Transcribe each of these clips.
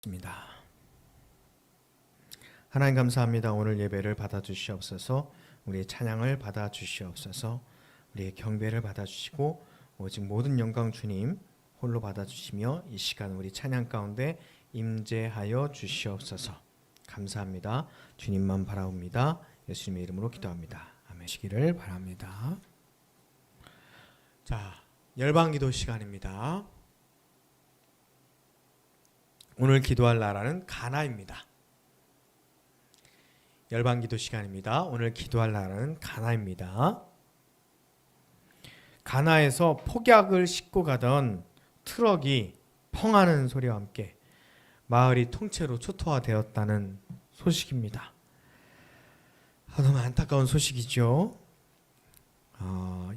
입니다. 하나님 감사합니다. 오늘 예배를 받아주시옵소서. 우리의 찬양을 받아주시옵소서. 우리의 경배를 받아주시고 오직 모든 영광 주님 홀로 받아주시며 이 시간 우리 찬양 가운데 임재하여 주시옵소서. 감사합니다. 주님만 바라옵니다. 예수님의 이름으로 기도합니다. 아멘. 시기를 바랍니다. 자, 열방기도 시간입니다. 오늘 기도할 나라는 가나입니다. 열방기도 시간입니다. 오늘 기도할 나라는 가나입니다. 가나에서 폭약을 싣고 가던 트럭이 펑하는 소리와 함께 마을이 통째로 초토화되었다는 소식입니다. 너무 안타까운 소식이죠.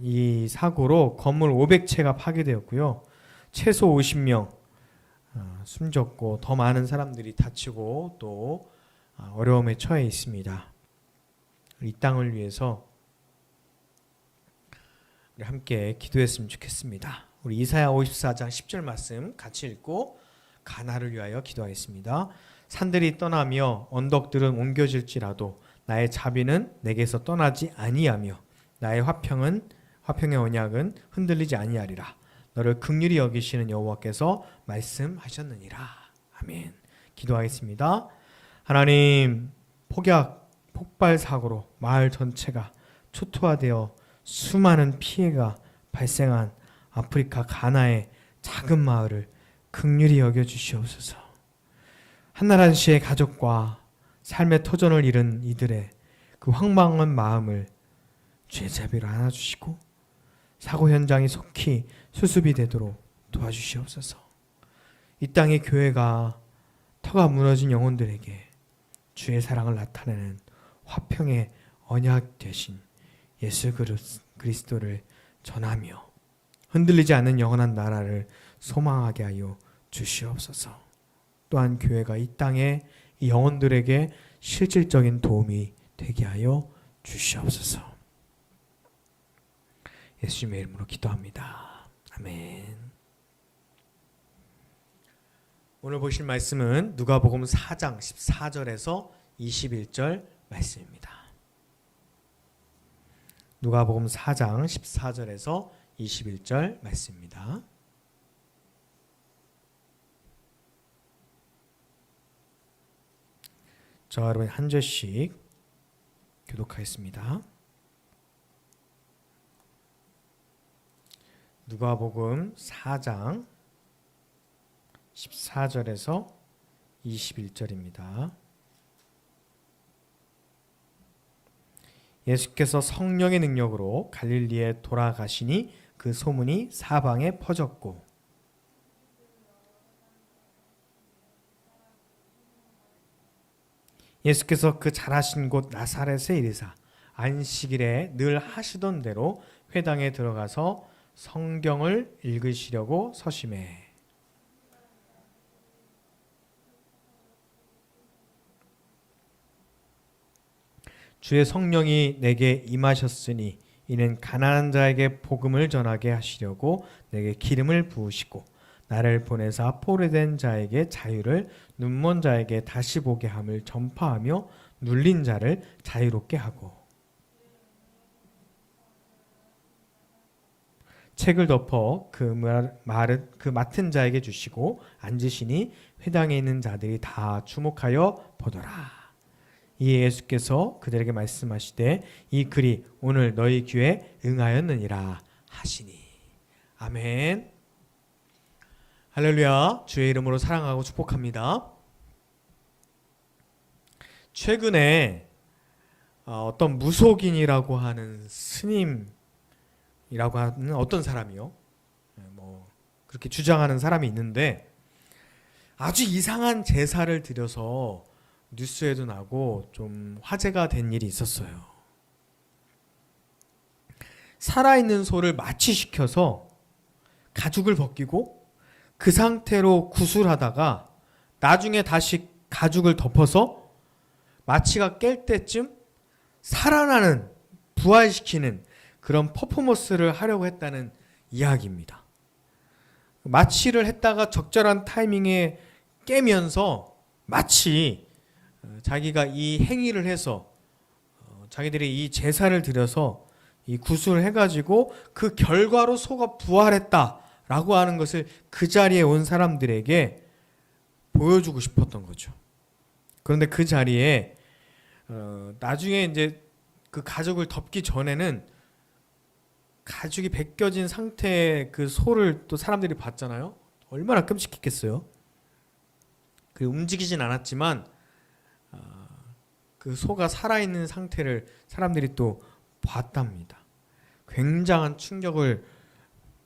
이 사고로 건물 500채가 파괴되었고요. 최소 50명 숨졌고 더 많은 사람들이 다치고 또 어려움에 처해 있습니다. 이 땅을 위해서 우리 함께 기도했으면 좋겠습니다. 우리 이사야 54장 10절 말씀 같이 읽고 가나를 위하여 기도하겠습니다. 산들이 떠나며 언덕들은 옮겨질지라도 나의 자비는 내게서 떠나지 아니하며 나의 화평의 언약은 흔들리지 아니하리라. 너를 긍휼히 여기시는 여호와께서 말씀하셨느니라. 아멘. 기도하겠습니다. 하나님, 폭약, 폭발 사고로 마을 전체가 초토화되어 수많은 피해가 발생한 아프리카 가나의 작은 마을을 긍휼히 여겨주시옵소서. 한나라시의 가족과 삶의 터전을 잃은 이들의 그 황망한 마음을 주의 자비로 안아주시고 사고 현장이 속히 수습이 되도록 도와주시옵소서. 이 땅의 교회가 터가 무너진 영혼들에게 주의 사랑을 나타내는 화평의 언약 되신 예수 그리스도를 전하며 흔들리지 않는 영원한 나라를 소망하게 하여 주시옵소서. 또한 교회가 이 땅의 이 영혼들에게 실질적인 도움이 되게 하여 주시옵소서. 예수님의 이름으로 기도합니다. 아멘. 오늘 보실 말씀은 누가복음 4장 14절에서 21절 말씀입니다. 누가복음 4장 14절에서 21절 말씀입니다. 저와 여러분 한 절씩 교독하겠습니다. 누가복음 4장 14절에서 21절입니다. 예수께서 성령의 능력으로 갈릴리에 돌아가시니 그 소문이 사방에 퍼졌고 예수께서 그 자라신 곳 나사렛에 이르사 안식일에 늘 하시던 대로 회당에 들어가서 성경을 읽으시려고 서심해 주의 성령이 내게 임하셨으니 이는 가난한 자에게 복음을 전하게 하시려고 내게 기름을 부으시고 나를 보내사 포로된 자에게 자유를 눈먼 자에게 다시 보게 함을 전파하며 눌린 자를 자유롭게 하고 책을 덮어 그 맡은 자에게 주시고 앉으시니 회당에 있는 자들이 다 주목하여 보더라. 이에 예수께서 그들에게 말씀하시되 이 글이 오늘 너희 귀에 응하였느니라 하시니. 아멘. 할렐루야. 주의 이름으로 사랑하고 축복합니다. 최근에 어떤 무속인이라고 하는 스님이라고 하는 어떤 사람이요, 그렇게 주장하는 사람이 있는데 아주 이상한 제사를 드려서 뉴스에도 나고 좀 화제가 된 일이 있었어요. 살아있는 소를 마취시켜서 가죽을 벗기고 그 상태로 구술하다가 나중에 다시 가죽을 덮어서 마취가 깰 때쯤 살아나는, 부활시키는 그런 퍼포먼스를 하려고 했다는 이야기입니다. 마취를 했다가 적절한 타이밍에 깨면서 마치 자기가 이 행위를 해서 자기들이 이 제사를 드려서 이 구슬을 해가지고 그 결과로 소가 부활했다라고 하는 것을 그 자리에 온 사람들에게 보여주고 싶었던 거죠. 그런데 그 자리에 나중에 이제 그 가죽을 덮기 전에는 가죽이 벗겨진 상태의 그 소를 또 사람들이 봤잖아요. 얼마나 끔찍했겠어요. 그 움직이진 않았지만 그 소가 살아있는 상태를 사람들이 또 봤답니다. 굉장한 충격을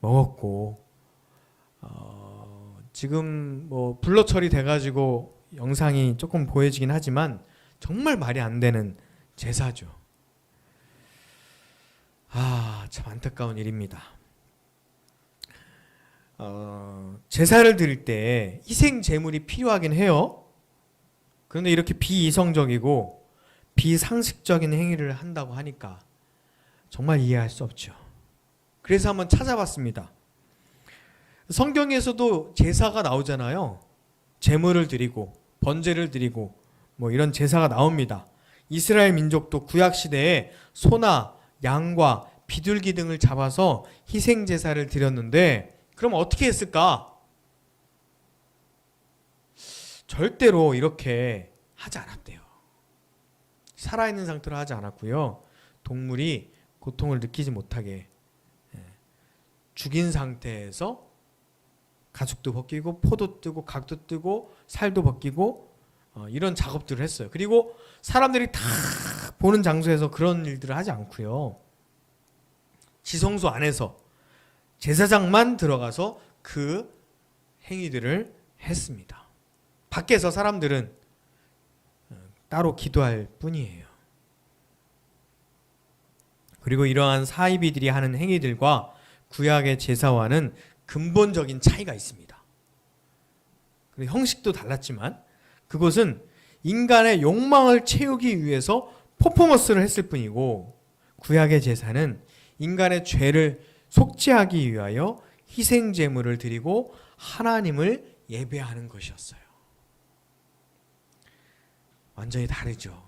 먹었고 지금 뭐 블러 처리돼가지고 영상이 조금 보여지긴 하지만 정말 말이 안 되는 제사죠. 참 안타까운 일입니다. 제사를 드릴 때 희생 제물이 필요하긴 해요. 그런데 이렇게 비이성적이고 비상식적인 행위를 한다고 하니까 정말 이해할 수 없죠. 그래서 한번 찾아봤습니다. 성경에서도 제사가 나오잖아요. 제물을 드리고 번제를 드리고 뭐 이런 제사가 나옵니다. 이스라엘 민족도 구약 시대에 소나 양과 비둘기 등을 잡아서 희생 제사를 드렸는데 그럼 어떻게 했을까? 절대로 이렇게 하지 않았대요. 살아있는 상태로 하지 않았고요. 동물이 고통을 느끼지 못하게 죽인 상태에서 가죽도 벗기고 포도 뜨고 각도 뜨고 살도 벗기고 이런 작업들을 했어요. 그리고 사람들이 다 보는 장소에서 그런 일들을 하지 않고요. 지성소 안에서 제사장만 들어가서 그 행위들을 했습니다. 밖에서 사람들은 따로 기도할 뿐이에요. 그리고 이러한 사이비들이 하는 행위들과 구약의 제사와는 근본적인 차이가 있습니다. 형식도 달랐지만 그것은 인간의 욕망을 채우기 위해서 퍼포먼스를 했을 뿐이고 구약의 제사는 인간의 죄를 속죄하기 위하여 희생 제물을 드리고 하나님을 예배하는 것이었어요. 완전히 다르죠.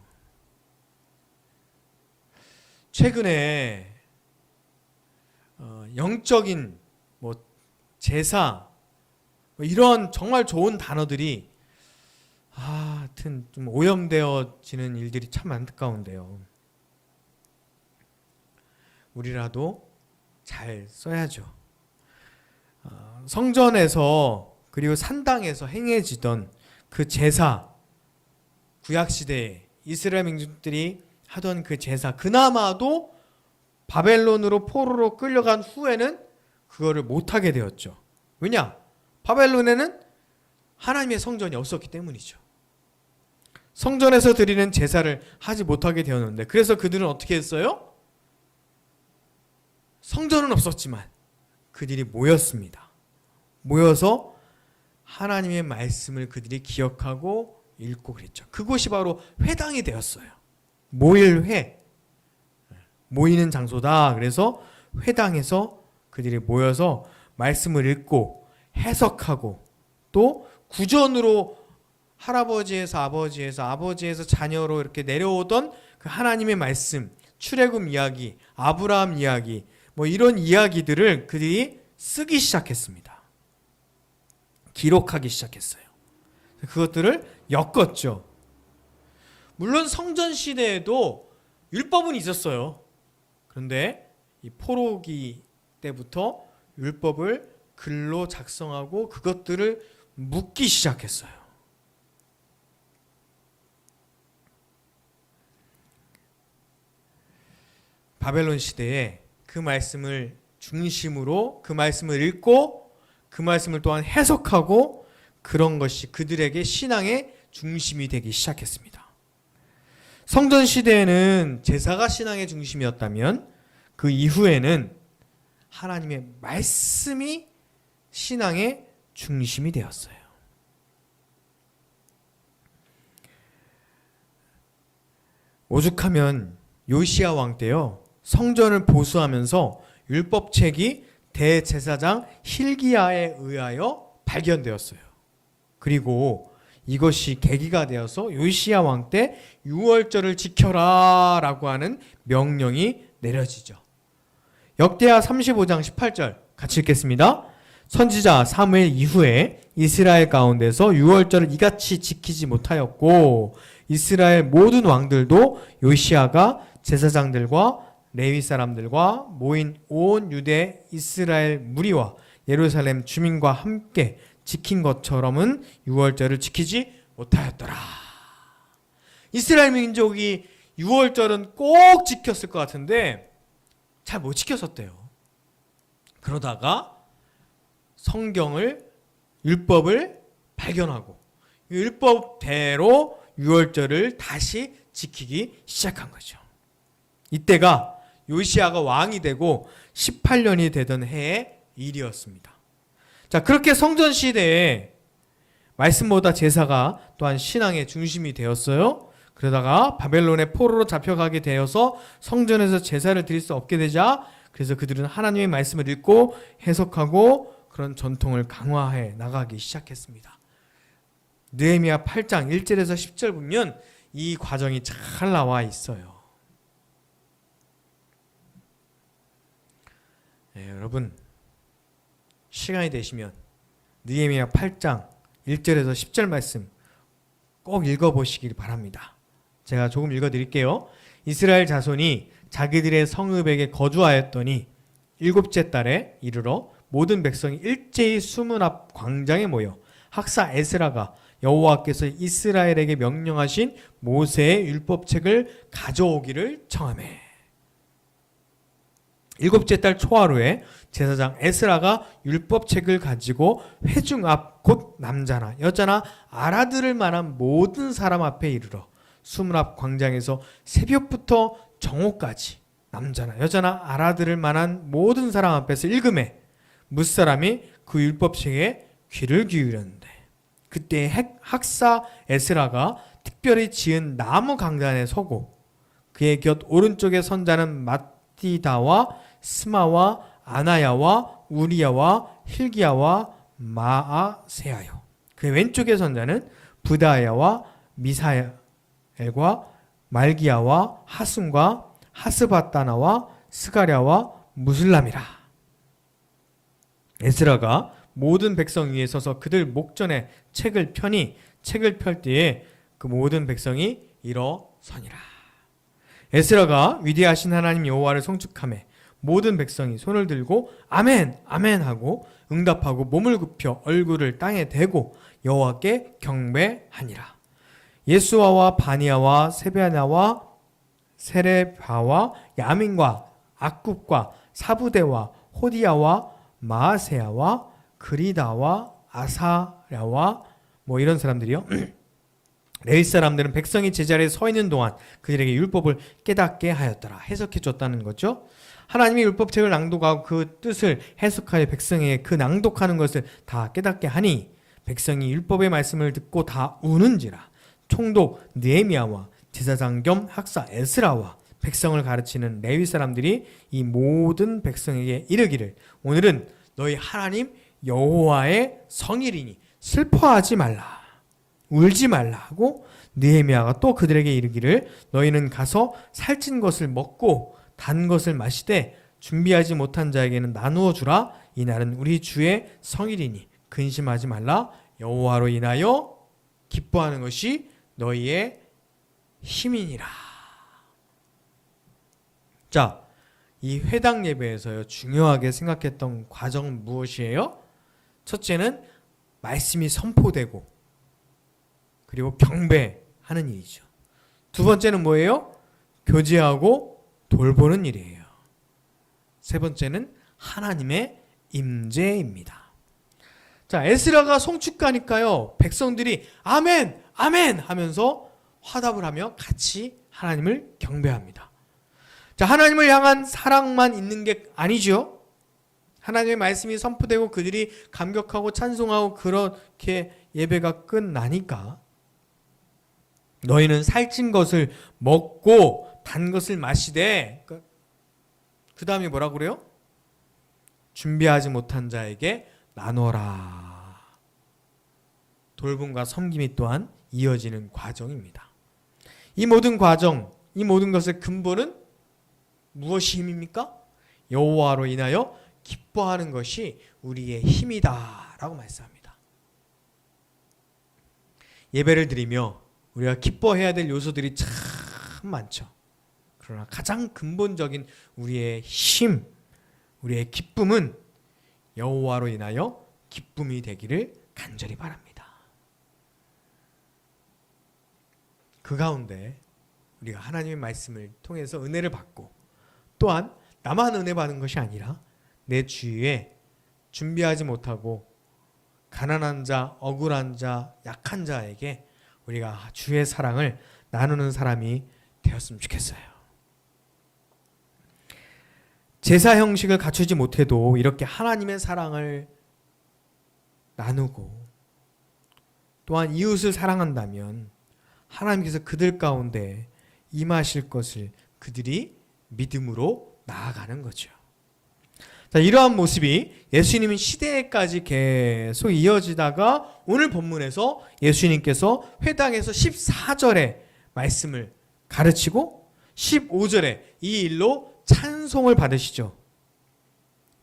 최근에 영적인 뭐 제사 뭐 이런 정말 좋은 단어들이 하여튼 좀 오염되어지는 일들이 참 안타까운데요. 우리라도 잘 써야죠. 성전에서 그리고 산당에서 행해지던 그 제사, 구약시대에 이스라엘 민족들이 하던 그 제사, 그나마도 바벨론으로 포로로 끌려간 후에는 그거를 못하게 되었죠. 왜냐? 바벨론에는 하나님의 성전이 없었기 때문이죠. 성전에서 드리는 제사를 하지 못하게 되었는데 그래서 그들은 어떻게 했어요? 성전은 없었지만 그들이 모였습니다. 모여서 하나님의 말씀을 그들이 기억하고 읽고 그랬죠. 그곳이 바로 회당이 되었어요. 모일 회, 모이는 장소다. 그래서 회당에서 그들이 모여서 말씀을 읽고 해석하고 또 구전으로 할아버지에서 아버지에서 아버지에서 자녀로 이렇게 내려오던 그 하나님의 말씀, 출애굽 이야기, 아브라함 이야기 뭐 이런 이야기들을 그들이 쓰기 시작했습니다. 기록하기 시작했어요. 그것들을 엮었죠. 물론 성전 시대에도 율법은 있었어요. 그런데 이 포로기 때부터 율법을 글로 작성하고 그것들을 묻기 시작했어요. 바벨론 시대에 그 말씀을 중심으로 그 말씀을 읽고 그 말씀을 또한 해석하고 그런 것이 그들에게 신앙의 중심이 되기 시작했습니다. 성전 시대에는 제사가 신앙의 중심이었다면 그 이후에는 하나님의 말씀이 신앙의 중심이 되었어요. 오죽하면 요시야 왕 때요. 성전을 보수하면서 율법책이 대제사장 hil기야에 의하여 발견되었어요. 그리고 이것이 계기가 되어서 요시야 왕 때 유월절을 지켜라 라고 하는 명령이 내려지죠. 역대하 35장 18절 같이 읽겠습니다. 선지자 사무엘 이후에 이스라엘 가운데서 유월절을 이같이 지키지 못하였고 이스라엘 모든 왕들도 요시야가 제사장들과 레위 사람들과 모인 온 유대 이스라엘 무리와 예루살렘 주민과 함께 지킨 것처럼은 유월절을 지키지 못하였더라. 이스라엘 민족이 유월절은 꼭 지켰을 것 같은데 잘 못 지켰었대요. 그러다가 성경을 율법을 발견하고 율법대로 유월절을 다시 지키기 시작한 거죠. 이때가 요시야가 왕이 되고 18년이 되던 해의 일이었습니다. 자, 그렇게 성전 시대에 말씀보다 제사가 또한 신앙의 중심이 되었어요. 그러다가 바벨론의 포로로 잡혀가게 되어서 성전에서 제사를 드릴 수 없게 되자 그래서 그들은 하나님의 말씀을 읽고 해석하고 그런 전통을 강화해 나가기 시작했습니다. 느헤미야 8장 1절에서 10절 보면 이 과정이 잘 나와 있어요. 네, 여러분 시간이 되시면 느헤미야 8장 1절에서 10절 말씀 꼭 읽어보시길 바랍니다. 제가 조금 읽어드릴게요. 이스라엘 자손이 자기들의 성읍에게 거주하였더니 7째 달에 이르러 모든 백성이 일제히 수문 앞 광장에 모여 학사 에스라가 여호와께서 이스라엘에게 명령하신 모세의 율법책을 가져오기를 청하매 7째 달 초하루에 제사장 에스라가 율법책을 가지고 회중 앞 곧 남자나 여자나 알아들을 만한 모든 사람 앞에 이르러 수문 앞 광장에서 새벽부터 정오까지 남자나 여자나 알아들을 만한 모든 사람 앞에서 읽음에 뭇사람이 그 율법책에 귀를 기울였는데 그때 학사 에스라가 특별히 지은 나무 강단에 서고 그의 곁 오른쪽에 선자는 마띠다와 스마와 아나야와 우리야와 힐기야와 마아세야요. 그의 왼쪽에 선자는 부다야와 미사엘과 말기야와 하순과 하스바다나와 스가랴와 무슬람이라. 에스라가 모든 백성 위에 서서 그들 목전에 책을 펴니 책을 펼 때에 그 모든 백성이 일어서니라. 에스라가 위대하신 하나님 여호와를 송축하매 모든 백성이 손을 들고 아멘 아멘 하고 응답하고 몸을 굽혀 얼굴을 땅에 대고 여호와께 경배하니라. 예수아와 바니아와 세베나와 세레바와 야민과 악굽과 사부대와 호디야와 마아세야와 그리다와 아사랴와 뭐 이런 사람들이요. 레위 사람들은 백성이 제자리에 서 있는 동안 그들에게 율법을 깨닫게 하였더라. 해석해 줬다는 거죠. 하나님이 율법책을 낭독하고 그 뜻을 해석하여 백성에게 그 낭독하는 것을 다 깨닫게 하니 백성이 율법의 말씀을 듣고 다 우는지라. 총독 느헤미야와 제사장 겸 학사 에스라와 백성을 가르치는 레위 사람들이 이 모든 백성에게 이르기를 오늘은 너희 하나님 여호와의 성일이니 슬퍼하지 말라 울지 말라 하고 느헤미야가 또 그들에게 이르기를 너희는 가서 살찐 것을 먹고 단 것을 마시되 준비하지 못한 자에게는 나누어 주라. 이날은 우리 주의 성일이니 근심하지 말라. 여호와로 인하여 기뻐하는 것이 너희의 힘이니라. 자, 이 회당 예배에서요 중요하게 생각했던 과정은 무엇이에요? 첫째는 말씀이 선포되고 그리고 경배하는 일이죠. 두 번째는 뭐예요? 교제하고 돌보는 일이에요. 세 번째는 하나님의 임재입니다. 자, 에스라가 송축가니까요 백성들이 아멘 아멘 하면서 화답을 하며 같이 하나님을 경배합니다. 자, 하나님을 향한 사랑만 있는 게 아니죠. 하나님의 말씀이 선포되고 그들이 감격하고 찬송하고 그렇게 예배가 끝나니까 너희는 살찐 것을 먹고 단 것을 마시되 그 다음에 뭐라고 그래요? 준비하지 못한 자에게 나눠라. 돌봄과 섬김이 또한 이어지는 과정입니다. 이 모든 과정, 이 모든 것의 근본은 무엇이 힘입니까? 여호와로 인하여 기뻐하는 것이 우리의 힘이다 라고 말씀합니다. 예배를 드리며 우리가 기뻐해야 될 요소들이 참 많죠. 그러나 가장 근본적인 우리의 힘, 우리의 기쁨은 여호와로 인하여 기쁨이 되기를 간절히 바랍니다. 그 가운데 우리가 하나님의 말씀을 통해서 은혜를 받고 또한 나만 은혜 받는 것이 아니라 내 주위에 준비하지 못하고 가난한 자, 억울한 자, 약한 자에게 우리가 주의 사랑을 나누는 사람이 되었으면 좋겠어요. 제사 형식을 갖추지 못해도 이렇게 하나님의 사랑을 나누고 또한 이웃을 사랑한다면 하나님께서 그들 가운데 임하실 것을 그들이 믿음으로 나아가는 거죠. 자, 이러한 모습이 예수님은 시대에까지 계속 이어지다가 오늘 본문에서 예수님께서 회당에서 14절의 말씀을 가르치고 15절에 이 일로 찬송을 받으시죠.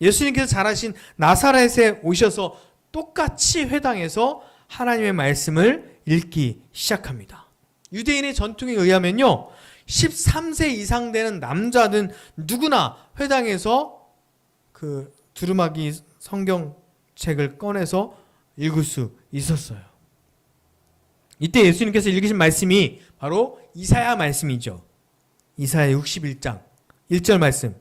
예수님께서 잘하신 나사렛에 오셔서 똑같이 회당에서 하나님의 말씀을 읽기 시작합니다. 유대인의 전통에 의하면요, 13세 이상 되는 남자든 누구나 회당에서 그 두루마기 성경책을 꺼내서 읽을 수 있었어요. 이때 예수님께서 읽으신 말씀이 바로 이사야 말씀이죠. 이사야 61장 1절 말씀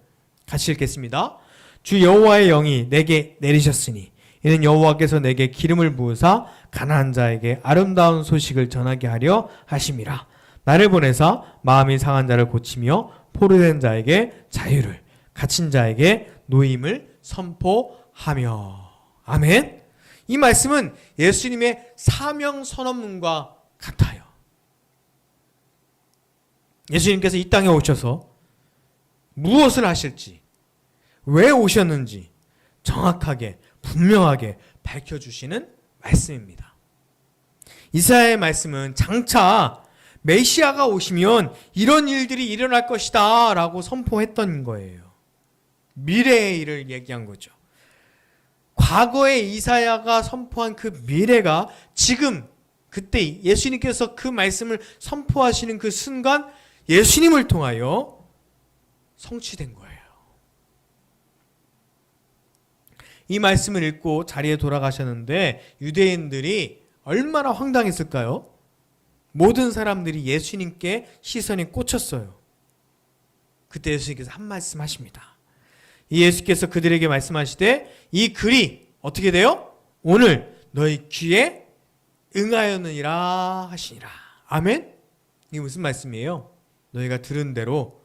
같이 읽겠습니다. 주 여호와의 영이 내게 내리셨으니 이는 여호와께서 내게 기름을 부으사 가난한 자에게 아름다운 소식을 전하게 하려 하심이라. 나를 보내사 마음이 상한 자를 고치며 포로된 자에게 자유를, 갇힌 자에게 노임을 선포하며. 아멘. 이 말씀은 예수님의 사명 선언문과 같아요. 예수님께서 이 땅에 오셔서 무엇을 하실지, 왜 오셨는지 정확하게 분명하게 밝혀주시는 말씀입니다. 이사야의 말씀은 장차 메시아가 오시면 이런 일들이 일어날 것이다 라고 선포했던 거예요. 미래의 일을 얘기한 거죠. 과거에 이사야가 선포한 그 미래가 지금 그때 예수님께서 그 말씀을 선포하시는 그 순간 예수님을 통하여 성취된 거예요. 이 말씀을 읽고 자리에 돌아가셨는데 유대인들이 얼마나 황당했을까요? 모든 사람들이 예수님께 시선이 꽂혔어요. 그때 예수님께서 한 말씀 하십니다. 이 예수께서 그들에게 말씀하시되 이 글이 어떻게 돼요? 오늘 너희 귀에 응하였느니라 하시니라. 아멘? 이게 무슨 말씀이에요? 너희가 들은 대로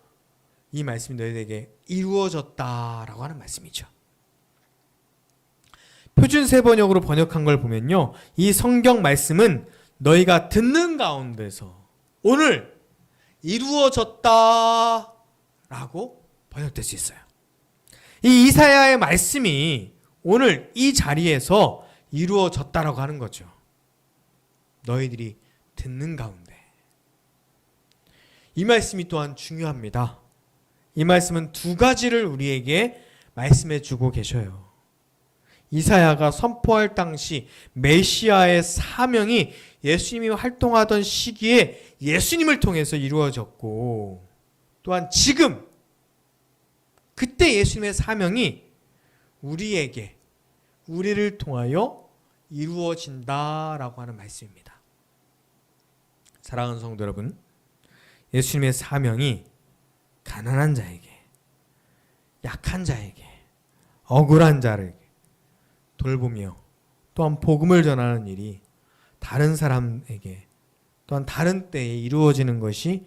이 말씀이 너희에게 이루어졌다라고 하는 말씀이죠. 표준 세번역으로 번역한 걸 보면요, 이 성경 말씀은 너희가 듣는 가운데서 오늘 이루어졌다라고 번역될 수 있어요. 이 이사야의 말씀이 오늘 이 자리에서 이루어졌다라고 하는 거죠. 너희들이 듣는 가운데. 이 말씀이 또한 중요합니다. 이 말씀은 두 가지를 우리에게 말씀해 주고 계셔요. 이사야가 선포할 당시 메시아의 사명이 예수님이 활동하던 시기에 예수님을 통해서 이루어졌고, 또한 지금 그때 예수님의 사명이 우리에게, 우리를 통하여 이루어진다라고 하는 말씀입니다. 사랑하는 성도 여러분, 예수님의 사명이 가난한 자에게, 약한 자에게, 억울한 자를 돌보며 또한 복음을 전하는 일이 다른 사람에게 또한 다른 때에 이루어지는 것이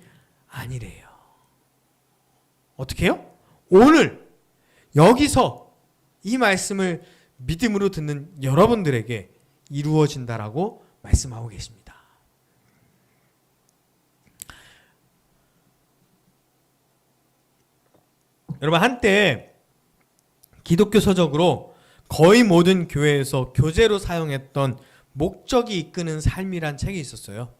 아니래요. 어떻게 해요? 오늘 여기서 이 말씀을 믿음으로 듣는 여러분들에게 이루어진다라고 말씀하고 계십니다. 여러분, 한때 기독교 서적으로 거의 모든 교회에서 교재로 사용했던 목적이 이끄는 삶이란 책이 있었어요.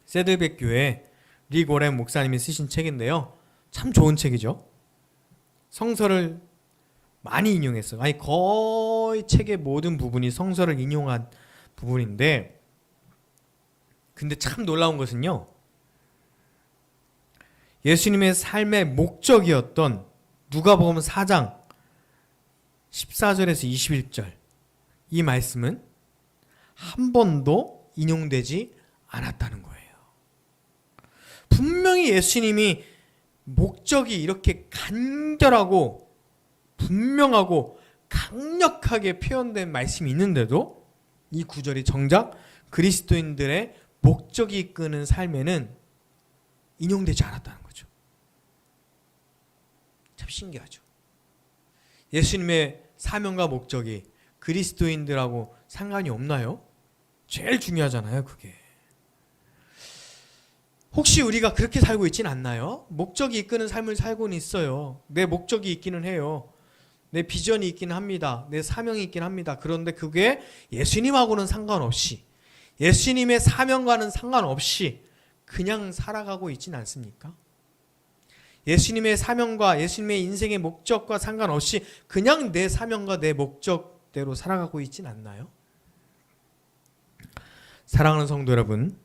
세들백 교회 리고렌 목사님이 쓰신 책인데요. 참 좋은 책이죠. 성서를 많이 인용했어요. 아니 거의 책의 모든 부분이 성서를 인용한 부분인데, 근데 참 놀라운 것은요, 예수님의 삶의 목적이었던 누가복음 4장 14절에서 21절 이 말씀은 한 번도 인용되지 않았다는 거예요. 분명히 예수님이 목적이 이렇게 간결하고 분명하고 강력하게 표현된 말씀이 있는데도 이 구절이 정작 그리스도인들의 목적이 이끄는 삶에는 인용되지 않았다는 거죠. 참 신기하죠. 예수님의 사명과 목적이 그리스도인들하고 상관이 없나요? 제일 중요하잖아요, 그게. 혹시 우리가 그렇게 살고 있진 않나요? 목적이 이끄는 삶을 살고는 있어요. 내 목적이 있기는 해요. 내 비전이 있기는 합니다. 내 사명이 있긴 합니다. 그런데 그게 예수님하고는 상관없이, 예수님의 사명과는 상관없이 그냥 살아가고 있진 않습니까? 예수님의 사명과 예수님의 인생의 목적과 상관없이 그냥 내 사명과 내 목적대로 살아가고 있진 않나요? 사랑하는 성도 여러분,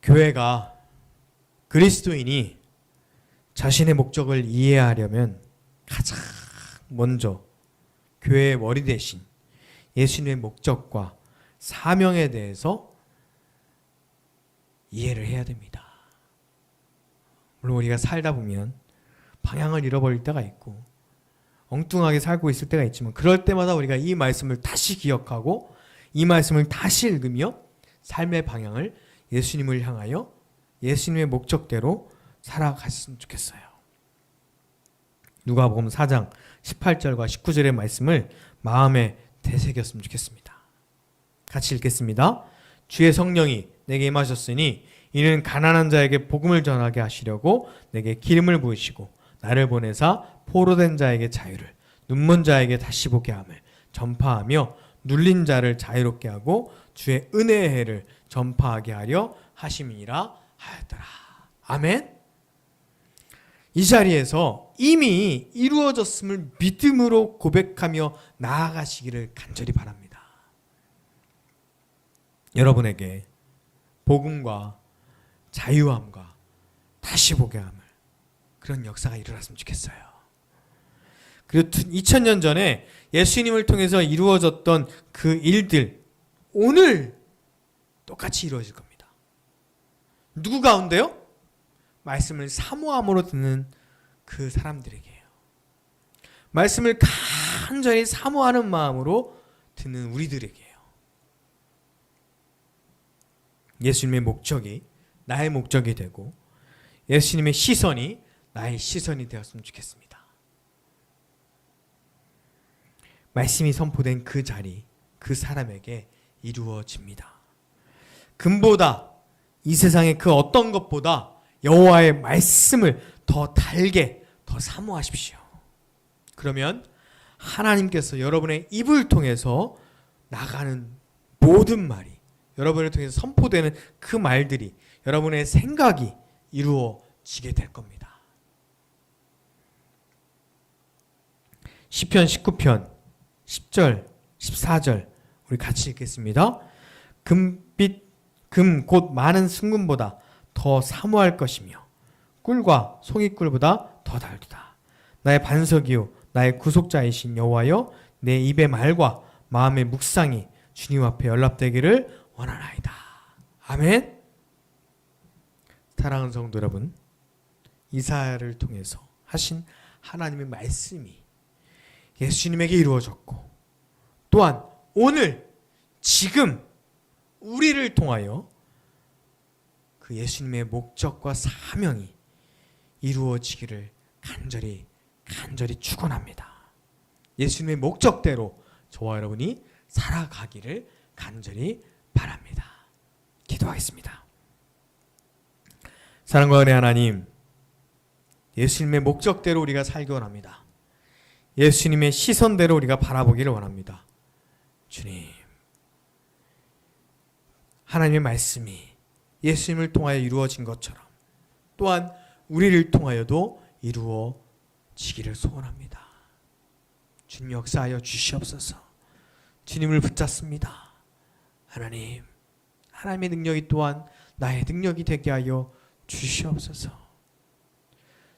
교회가, 그리스도인이 자신의 목적을 이해하려면 가장 먼저 교회의 머리 대신 예수님의 목적과 사명에 대해서 이해를 해야 됩니다. 물론 우리가 살다 보면 방향을 잃어버릴 때가 있고 엉뚱하게 살고 있을 때가 있지만, 그럴 때마다 우리가 이 말씀을 다시 기억하고 이 말씀을 다시 읽으며 삶의 방향을 예수님을 향하여 예수님의 목적대로 살아갔으면 좋겠어요. 누가복음 4장 18절과 19절의 말씀을 마음에 되새겼으면 좋겠습니다. 같이 읽겠습니다. 주의 성령이 내게 임하셨으니 이는 가난한 자에게 복음을 전하게 하시려고 내게 기름을 부으시고 나를 보내사 포로된 자에게 자유를, 눈먼 자에게 다시 보게 함을 전파하며 눌린 자를 자유롭게 하고 주의 은혜의 해를 전파하게 하려 하심이니라 하였더라. 아멘. 이 자리에서 이미 이루어졌음을 믿음으로 고백하며 나아가시기를 간절히 바랍니다. 여러분에게 복음과 자유함과 다시 보게 함을, 그런 역사가 일어났으면 좋겠어요. 그리고 2000년 전에 예수님을 통해서 이루어졌던 그 일들 오늘 똑같이 이루어질 겁니다. 누구 가운데요? 말씀을 사모함으로 듣는 그 사람들에게요. 말씀을 간절히 사모하는 마음으로 듣는 우리들에게요. 예수님의 목적이 나의 목적이 되고 예수님의 시선이 나의 시선이 되었으면 좋겠습니다. 말씀이 선포된 그 자리, 그 사람에게 이루어집니다. 금보다, 이 세상의 그 어떤 것보다 여호와의 말씀을 더 달게, 더 사모하십시오. 그러면 하나님께서 여러분의 입을 통해서 나가는 모든 말이, 여러분을 통해서 선포되는 그 말들이, 여러분의 생각이 이루어지게 될 겁니다. 시편 19편 10절, 14절 우리 같이 읽겠습니다. 금빛, 금 곧 많은 순금보다 더 사모할 것이며 꿀과 송이꿀보다 더 달도다. 나의 반석이요 나의 구속자이신 여호와여, 내 입의 말과 마음의 묵상이 주님 앞에 연락되기를 원하나이다. 아멘. 사랑하는 성도 여러분, 이사야를 통해서 하신 하나님의 말씀이 예수님에게 이루어졌고, 또한 오늘 지금 우리를 통하여 그 예수님의 목적과 사명이 이루어지기를 간절히 축원합니다. 예수님의 목적대로 저와 여러분이 살아가기를 간절히 바랍니다. 기도하겠습니다. 사랑과 은혜 하나님, 예수님의 목적대로 우리가 살기 원합니다. 예수님의 시선대로 우리가 바라보기를 원합니다. 주님, 하나님의 말씀이 예수님을 통하여 이루어진 것처럼 또한 우리를 통하여도 이루어지기를 소원합니다. 주님 역사하여 주시옵소서. 주님을 붙잡습니다. 하나님, 하나님의 능력이 또한 나의 능력이 되게 하여 주시옵소서.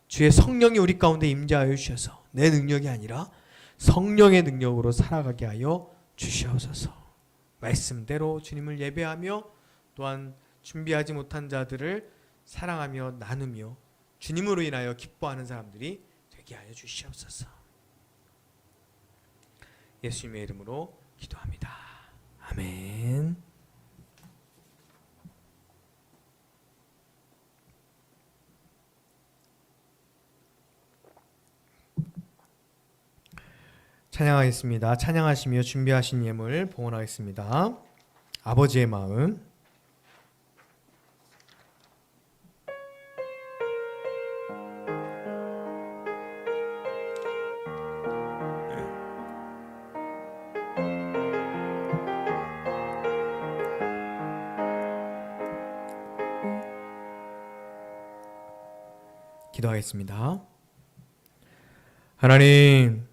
주의 성령이 우리 가운데 임재하여 주셔서 내 능력이 아니라 성령의 능력으로 살아가게 하여 주시옵소서. 말씀대로 주님을 예배하며 또한 준비하지 못한 자들을 사랑하며 나누며 주님으로 인하여 기뻐하는 사람들이 되게 하여 주시옵소서. 예수님의 이름으로 기도합니다. 아멘. 찬양하겠습니다. 찬양하시며 준비하신 예물 봉헌하겠습니다. 아버지의 마음. 기도하겠습니다. 하나님,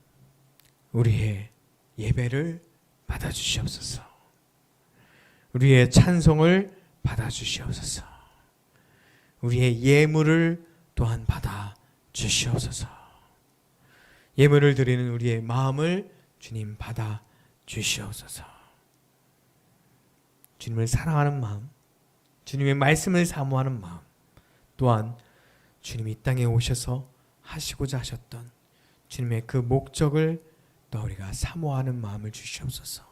우리의 예배를 받아주시옵소서. 우리의 찬송을 받아주시옵소서. 우리의 예물을 또한 받아주시옵소서. 예물을 드리는 우리의 마음을 주님 받아주시옵소서. 주님을 사랑하는 마음, 주님의 말씀을 사모하는 마음, 또한 주님이 이 땅에 오셔서 하시고자 하셨던 주님의 그 목적을 또 우리가 사모하는 마음을 주시옵소서.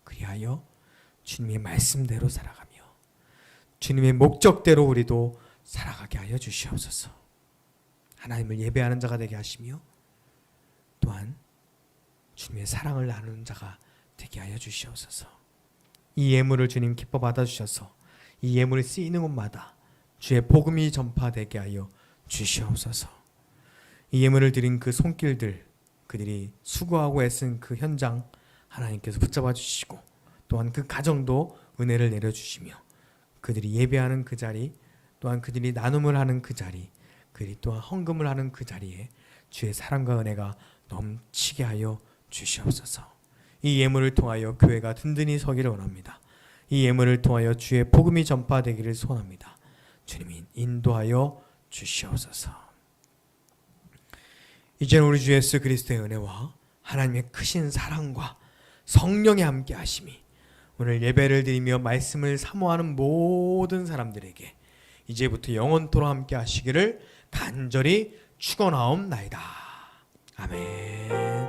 그리하여 주님의 말씀대로 살아가며 주님의 목적대로 우리도 살아가게 하여 주시옵소서. 하나님을 예배하는 자가 되게 하시며 또한 주님의 사랑을 나누는 자가 되게 하여 주시옵소서. 이 예물을 주님 기뻐 받아주셔서 이 예물이 쓰이는 곳마다 주의 복음이 전파되게 하여 주시옵소서. 이 예물을 드린 그 손길들, 그들이 수고하고 애쓴 그 현장 하나님께서 붙잡아 주시고 또한 그 가정도 은혜를 내려주시며 그들이 예배하는 그 자리, 또한 그들이 나눔을 하는 그 자리, 그들이 또한 헌금을 하는 그 자리에 주의 사랑과 은혜가 넘치게 하여 주시옵소서. 이 예물을 통하여 교회가 든든히 서기를 원합니다. 이 예물을 통하여 주의 복음이 전파되기를 소원합니다. 주님이 인도하여 주시옵소서. 이제는 우리 주 예수 그리스도의 은혜와 하나님의 크신 사랑과 성령의 함께 하심이 오늘 예배를 드리며 말씀을 사모하는 모든 사람들에게 이제부터 영원토록 함께 하시기를 간절히 축원하옵나이다. 아멘.